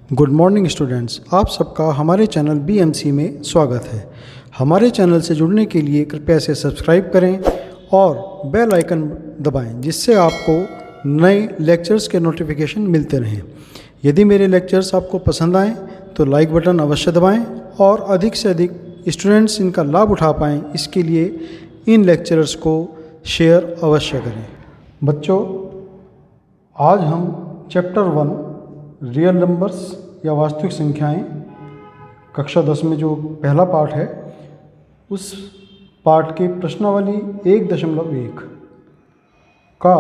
Good morning students, आप सबका हमारे चैनल BMC में स्वागत है। हमारे चैनल से जुड़ने के लिए कृपया से सब्सक्राइब करें और बेल आइकन दबाएं, जिससे आपको नए लेक्चर्स के नोटिफिकेशन मिलते रहें। यदि मेरे लेक्चर्स आपको पसंद आएँ तो लाइक बटन अवश्य दबाएं और अधिक से अधिक स्टूडेंट्स इनका लाभ उठा पाएँ, इसके लिए इन लेक्चर्स को शेयर अवश्य करें। बच्चों, आज हम चैप्टर 1 रियल नंबर्स या वास्तविक संख्याएं कक्षा 10 में जो पहला पार्ट है, उस पार्ट के प्रश्नावली 1.1 का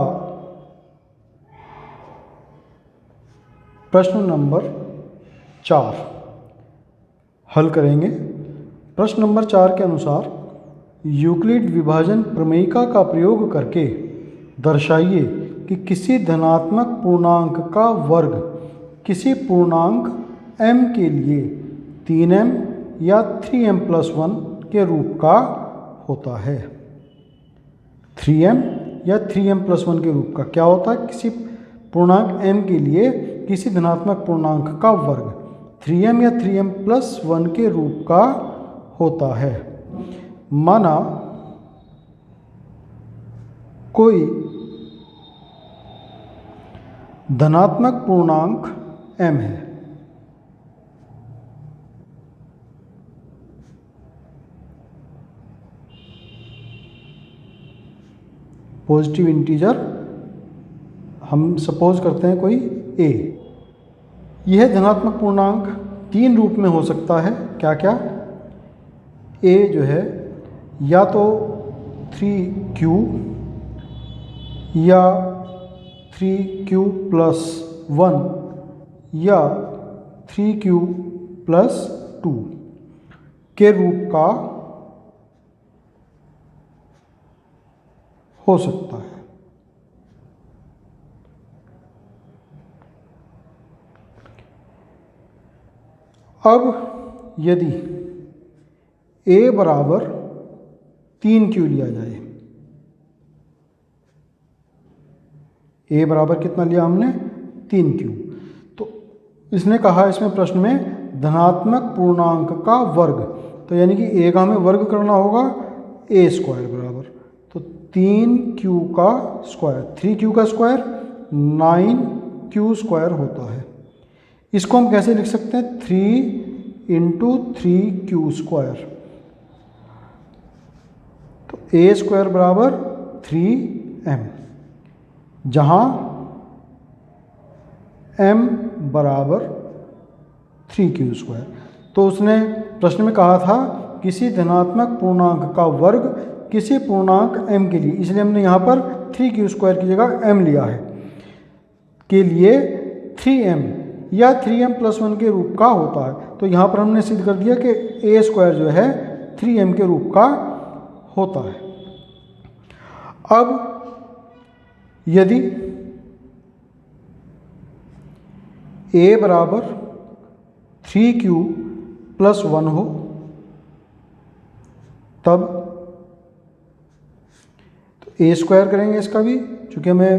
प्रश्न नंबर 4 हल करेंगे। प्रश्न नंबर 4 के अनुसार यूक्लिड विभाजन प्रमेयिका का प्रयोग करके दर्शाइए कि किसी धनात्मक पूर्णांक का वर्ग किसी पूर्णांक m के लिए 3m या 3m+1 के रूप का होता है। 3m या 3m+1 के रूप का क्या होता है? किसी पूर्णांक m के लिए किसी धनात्मक पूर्णांक का वर्ग 3m या 3m+1 के रूप का होता है। माना कोई धनात्मक पूर्णांक m है, पॉजिटिव इंटीजर हम सपोज करते हैं कोई a। यह धनात्मक पूर्णांक 3 रूप में हो सकता है। क्या क्या? a जो है या तो 3q या 3q+1 या 3q+2 के रूप का हो सकता है। अब यदि a बराबर 3q लिया जाए, a बराबर कितना लिया हमने? 3q। तो इसने कहा इसमें प्रश्न में धनात्मक पूर्णांक का वर्ग, तो यानी कि a का हमें वर्ग करना होगा a² बराबर, तो 3q का स्क्वायर, 3q का स्क्वायर 9q² होता है। इसको हम कैसे लिख सकते हैं? 3 × 3q²। तो a² बराबर 3m, जहाँ m बराबर 3q²। तो उसने प्रश्न में कहा था किसी धनात्मक पूर्णांक का वर्ग किसी पूर्णांक m के लिए, इसलिए हमने यहाँ पर 3q² की जगह m लिया है, के लिए 3m या 3m+1 के रूप का होता है। तो यहाँ पर हमने सिद्ध कर दिया कि a² जो है 3m के रूप का होता है। अब यदि a बराबर 3q+1 हो, तब तो a² करेंगे इसका भी, चूँकि हमें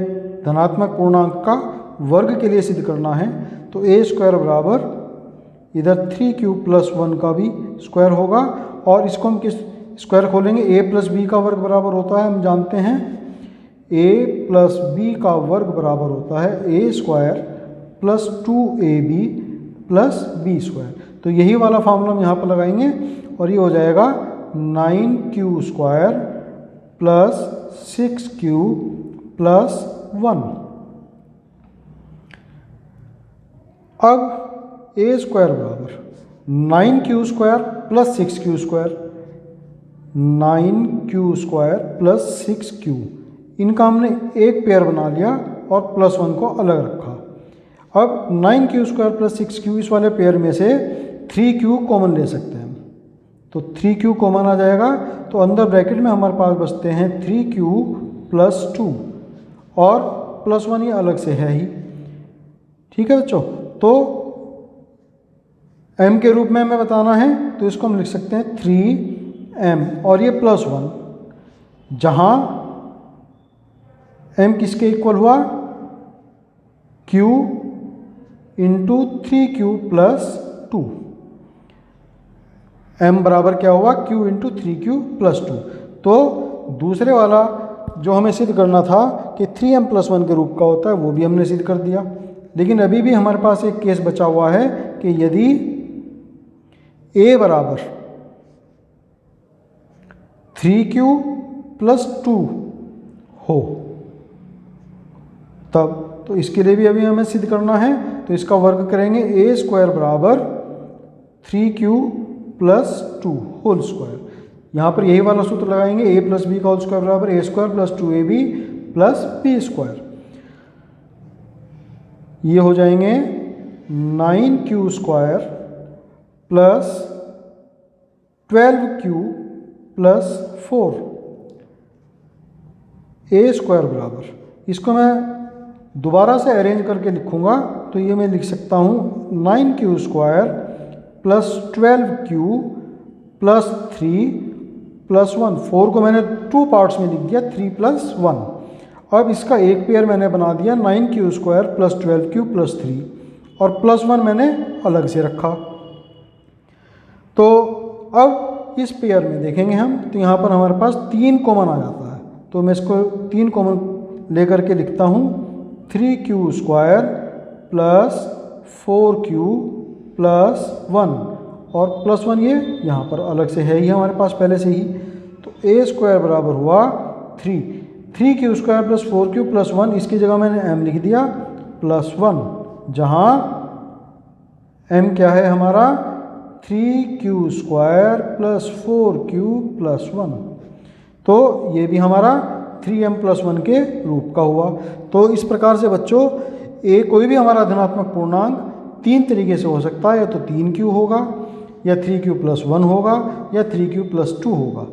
धनात्मक पूर्णांक का वर्ग के लिए सिद्ध करना है, तो a² बराबर इधर 3q+1 का भी स्क्वायर होगा। और इसको हम किस स्क्वायर खोलेंगे? a+b का वर्ग बराबर होता है, हम जानते हैं a+b का वर्ग बराबर होता है a² + 2ab + b²। तो यही वाला फार्मूला हम यहाँ पर लगाएंगे और ये हो जाएगा 9q² + 6q+1। अब a² बराबर 9q² + 6q², 9q² + 6q, इनका हमने एक पेयर बना लिया और +1 को अलग रखा। अब 9q² + 6q, इस वाले पेयर में से 3q कॉमन ले सकते हैं हम, तो 3q कॉमन आ जाएगा। तो अंदर ब्रैकेट में हमारे पास बचते हैं 3q+2 और +1 ये अलग से है ही। ठीक है बच्चों, तो m के रूप में हमें बताना है, तो इसको हम लिख सकते हैं 3m और ये +1, जहाँ m किसके इक्वल हुआ? q into 3q plus 2। m बराबर क्या हुआ, q इंटू 3q प्लस 2। तो दूसरे वाला जो हमें सिद्ध करना था कि 3m प्लस 1 के रूप का होता है, वो भी हमने सिद्ध कर दिया। लेकिन अभी भी हमारे पास एक केस बचा हुआ है कि यदि a बराबर 3q प्लस 2 हो तब, तो इसके लिए भी अभी हमें सिद्ध करना है। तो इसका वर्ग करेंगे, a स्क्वायर बराबर 3q प्लस 2 होल स्क्वायर। यहाँ पर यही वाला सूत्र लगाएंगे, a प्लस बी का होल स्क्वायर बराबर a square plus 2ab plus b square. ये हो जाएंगे 9q square plus 12q plus 4 a square बराबर, इसको मैं दोबारा से अरेंज करके लिखूंगा तो ये मैं लिख सकता हूँ 9q square plus 12q plus 3 plus 1। 4 को मैंने 2 पार्ट्स में लिख दिया, 3 प्लस 1। अब इसका एक पेयर मैंने बना दिया 9q square plus 12q plus 3 और प्लस 1 मैंने अलग से रखा। तो अब इस पेयर में देखेंगे हम, तो यहाँ पर हमारे पास 3 कॉमन आ जाता है। तो मैं इसको 3 कॉमन लेकर के लिखता हूँ 3q square plus 4q plus 1 और प्लस 1 ये यहाँ पर अलग से है ही हमारे पास पहले से ही। तो a स्क्वायर बराबर हुआ 3q square plus 4q plus 1, इसकी जगह मैंने m लिख दिया प्लस 1, जहाँ m क्या है हमारा 3q square plus 4q plus 1। तो ये भी हमारा 3m प्लस 1 के रूप का हुआ। तो इस प्रकार से बच्चों कोई भी हमारा धनात्मक पूर्णांक 3 तरीके से हो सकता है, या तो 3q होगा, या 3q प्लस 1 होगा, या 3q प्लस 2 होगा।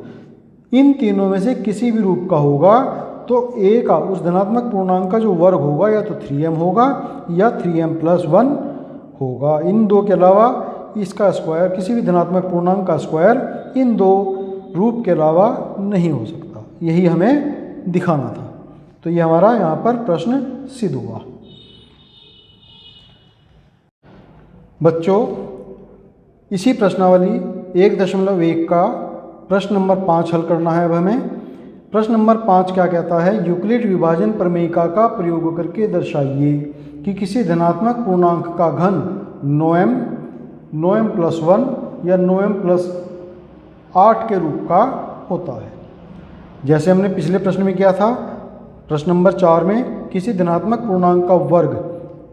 इन तीनों में से किसी भी रूप का होगा तो a का, उस धनात्मक पूर्णांक का जो वर्ग होगा, या तो 3m होगा या 3m प्लस 1 होगा। इन दो के अलावा इसका स्क्वायर, किसी भी धनात्मक पूर्णांक का स्क्वायर इन दो रूप के अलावा नहीं हो सकता। यही हमें दिखाना था। तो ये हमारा यहाँ पर प्रश्न सिद्ध हुआ। बच्चों, इसी प्रश्नावली 1.1 का प्रश्न नंबर 5 हल करना है अब हमें। प्रश्न नंबर 5 क्या कहता है, यूक्लिड विभाजन प्रमेयिका का प्रयोग करके दर्शाइए कि किसी धनात्मक पूर्णांक का घन 9m प्लस 1 या 9m प्लस 8 के रूप का होता है। जैसे हमने पिछले प्रश्न में किया था, प्रश्न नंबर 4 में किसी धनात्मक पूर्णांक का वर्ग,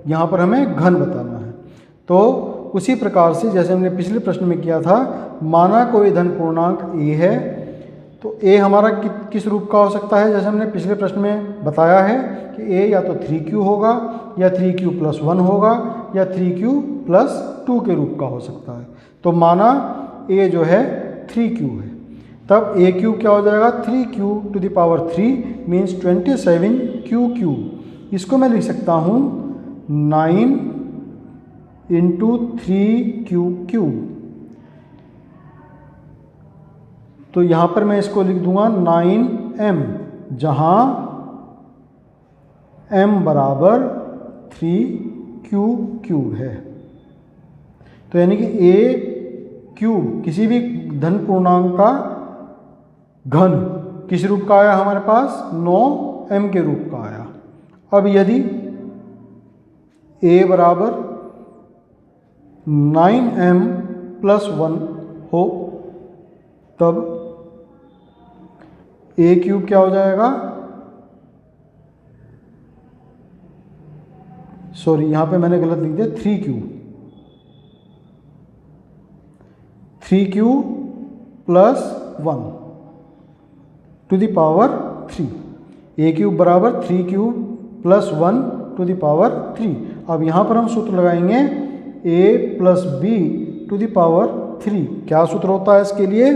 यहाँ पर हमें घन बताना है। तो उसी प्रकार से जैसे हमने पिछले प्रश्न में किया था, माना कोई धन पूर्णांक a है, तो a हमारा किस रूप का हो सकता है। जैसे हमने पिछले प्रश्न में बताया है कि a या तो 3q होगा, या 3q प्लस 1 होगा, या 3q प्लस 2 के रूप का हो सकता है। तो माना a जो है 3q है, तब a क्यूब क्या हो जाएगा, 3q to the power 3 means 27q। इसको मैं लिख सकता हूँ 9 इंटू 3q। तो यहाँ पर मैं इसको लिख दूंगा 9m, जहाँ m बराबर 3q है। तो यानी कि a क्यूब किसी भी धन पूर्णांक का घन किस रूप का आया हमारे पास, 9m के रूप का आया। अब यदि a बराबर 9m प्लस 1 हो, तब a क्यूब क्या हो जाएगा, सॉरी यहाँ पे मैंने गलत लिख दिया, 3q plus 1 to the power 3। a cube बराबर 3q plus 1 to the power 3। अब यहाँ पर हम सूत्र लगाएंगे a plus B to the power 3। क्या सूत्र होता है इसके लिए,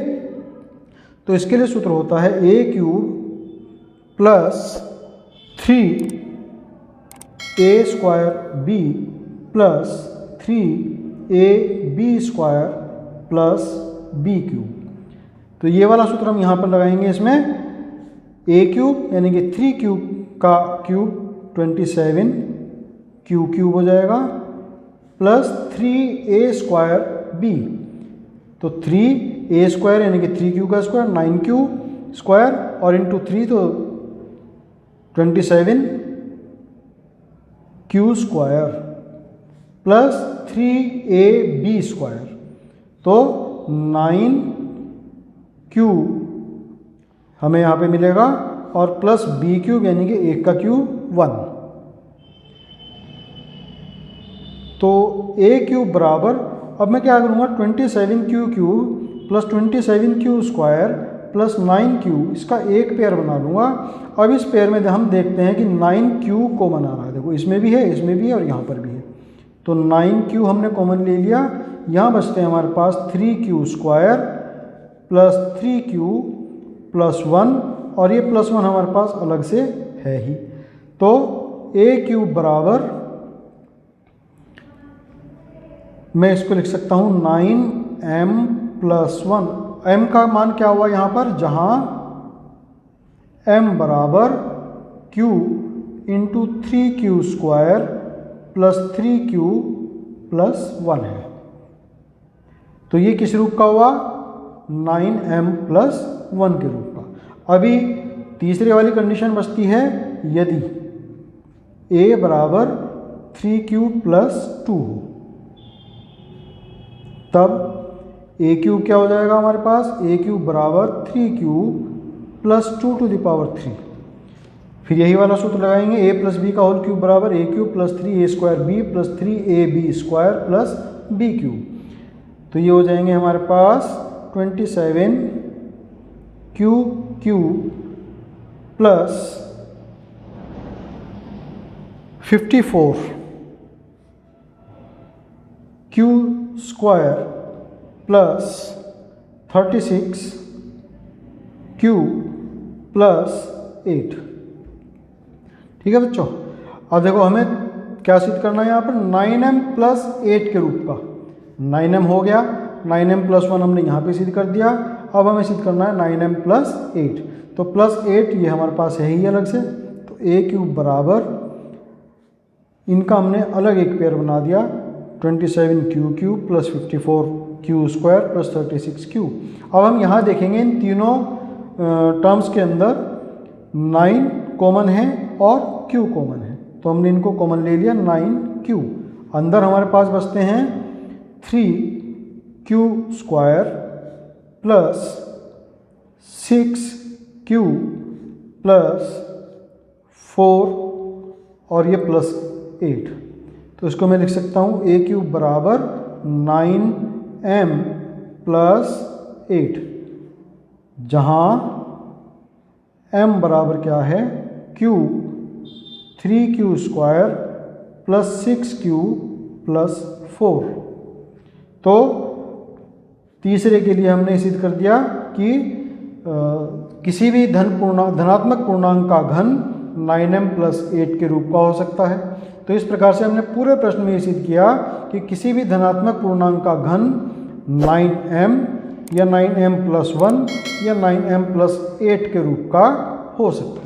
तो इसके लिए सूत्र होता है a cube plus 3a square b plus 3ab square plus b cube. तो ये वाला सूत्र हम यहाँ पर लगाएंगे। इसमें a क्यूब यानी कि 3q का क्यूब 27q क्यूब हो जाएगा, प्लस 3a² b। तो 3a² यानी कि 3q का स्क्वायर 9q स्क्वायर और इंटू 3 तो 27q स्क्वायर प्लस 3ab² तो 9q हमें यहाँ पे मिलेगा और प्लस b³ यानी कि 1 का क्यूब 1। तो a³ बराबर, अब मैं क्या करूँगा 27q³ plus 27q square plus 9q, इसका एक पेयर बना लूँगा। अब इस पेयर में हम देखते हैं कि 9q कॉमन आ रहा है। देखो इसमें भी है, इसमें भी है और यहाँ पर भी है। तो 9q हमने कॉमन ले लिया। यहाँ बचते हैं हमारे पास 3q square plus 3q plus 1 और ये प्लस 1 हमारे पास अलग से है ही। तो a³ बराबर मैं इसको लिख सकता हूँ 9m प्लस 1। m का मान क्या हुआ यहाँ पर, जहाँ m बराबर q into 3q square plus 3q plus 1 है। तो ये किस रूप का हुआ, 9m प्लस 1 के रूप का। अभी तीसरी वाली कंडीशन बचती है, यदि a बराबर 3q प्लस 2 हो, तब a³ क्या हो जाएगा हमारे पास, a³ बराबर 3q plus 2 to the power 3। फिर यही वाला सूत्र लगाएंगे, a प्लस बी का होल क्यूब बराबर a³ plus 3a² b plus 3ab² plus b³। तो ये हो जाएंगे हमारे पास 27q³ plus 54q square plus 36q plus 8। ठीक है बच्चों। अब देखो हमें क्या सिद्ध करना है यहाँ पर, 9m प्लस 8 के रूप का। 9m हो गया, 9m प्लस 1 हमने यहाँ पे सिद्ध कर दिया। अब हमें सिद्ध करना है 9m प्लस 8। तो प्लस 8 ये हमारे पास है ही अलग से। तो a³ बराबर, इनका हमने अलग एक पेयर बना दिया, 27q³ plus 54q square plus 36q। अब हम यहाँ देखेंगे इन तीनों टर्म्स के अंदर 9 कॉमन है और q कॉमन है। तो हमने इनको कॉमन ले लिया, 9q। अंदर हमारे पास बचते हैं 3q square plus 6q plus 4 और ये प्लस 8। तो इसको मैं लिख सकता हूँ a³ बराबर 9m प्लस 8, जहाँ m बराबर क्या है, q 3q square plus 6q plus 4। तो तीसरे के लिए हमने सिद्ध कर दिया कि किसी भी धनात्मक पूर्णांक का घन 9m प्लस 8 के रूप का हो सकता है। तो इस प्रकार से हमने पूरे प्रश्न में ये सिद्ध किया कि किसी भी धनात्मक पूर्णांक का घन 9m या 9m प्लस 1 या 9m प्लस 8 के रूप का हो सकता है।